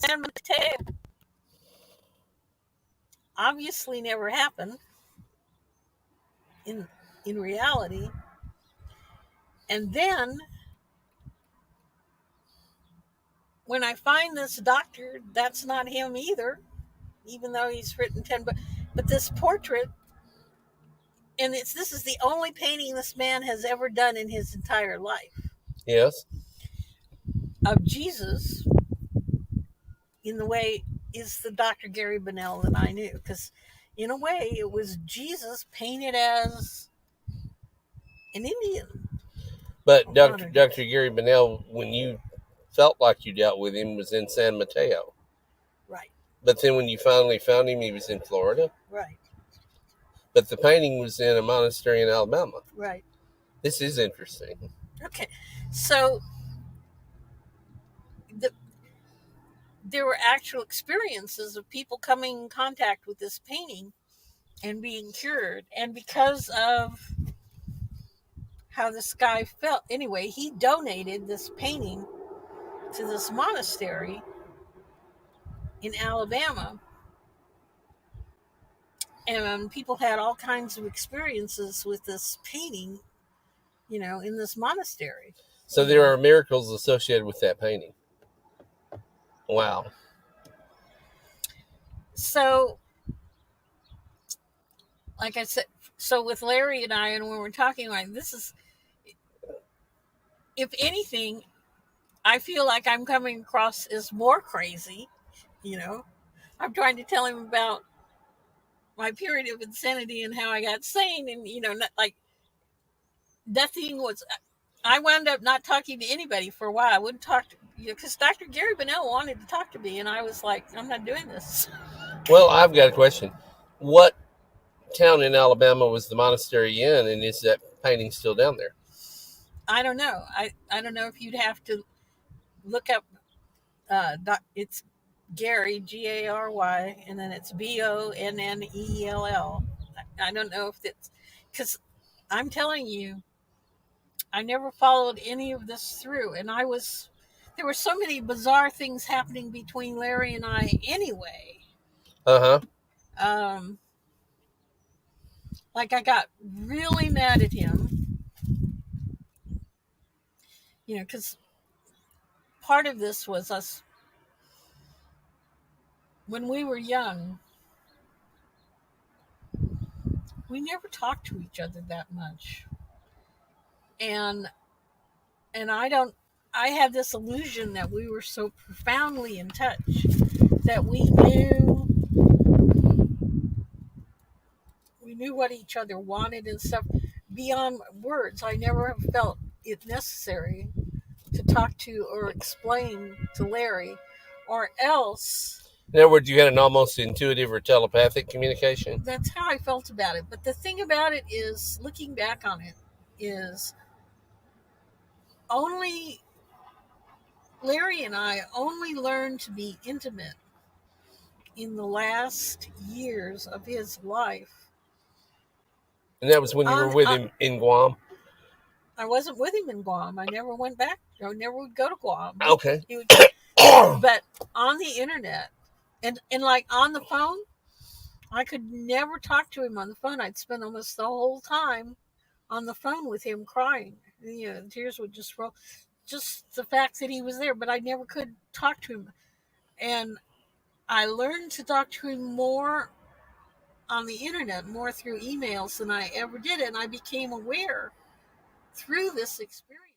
San Mateo obviously never happened in reality. And then when I find this doctor, that's not him either, even though he's written 10 books. But this portrait, and this is the only painting this man has ever done in his entire life. Yes. Of Jesus, in the way is the Dr. Gary Bonnell that I knew, because in a way it was Jesus painted as an Indian. But Dr. Gary Bonnell, when you felt like you dealt with him, was in San Mateo. Right. But then when you finally found him, he was in Florida. Right. But the painting was in a monastery in Alabama. Right. This is interesting. Okay. So there were actual experiences of people coming in contact with this painting and being cured. And because of how this guy felt, anyway, he donated this painting to this monastery in Alabama. And people had all kinds of experiences with this painting, in this monastery. So there are miracles associated with that painting. Wow. So, like I said, so with Larry and I, and when we're talking, like, this is, if anything, I feel like I'm coming across as more crazy. I'm trying to tell him about my period of insanity and how I got sane, and not, like, nothing was. I wound up not talking to anybody for a while. I wouldn't talk to because Dr. Gary Bonnell wanted to talk to me, and I was like, I'm not doing this. Well, I've got a question. What town in Alabama was the monastery in, and is that painting still down there? I don't know. I don't know if you'd have to look up. It's Gary, Gary, and then it's Bonnell. I don't know if it's because I'm telling you, I never followed any of this through, and there were so many bizarre things happening between Larry and I anyway. Um, like I got really mad at him, because part of this was us when we were young. We never talked to each other that much, and I had this illusion that we were so profoundly in touch that we knew what each other wanted and stuff beyond words. I never felt it necessary to talk to or explain to Larry, or else. In other words, you had an almost intuitive or telepathic communication? That's how I felt about it. But the thing about it is, looking back on it, is only Larry and I only learned to be intimate in the last years of his life. And that was when you were with him in Guam? I wasn't with him in Guam. I never went back. I never would go to Guam. Okay. But on the internet and like on the phone, I could never talk to him on the phone. I'd spend almost the whole time on the phone with him crying. Tears would just roll. Just the fact that he was there, but I never could talk to him. And I learned to talk to him more on the internet, more through emails than I ever did. And I became aware through this experience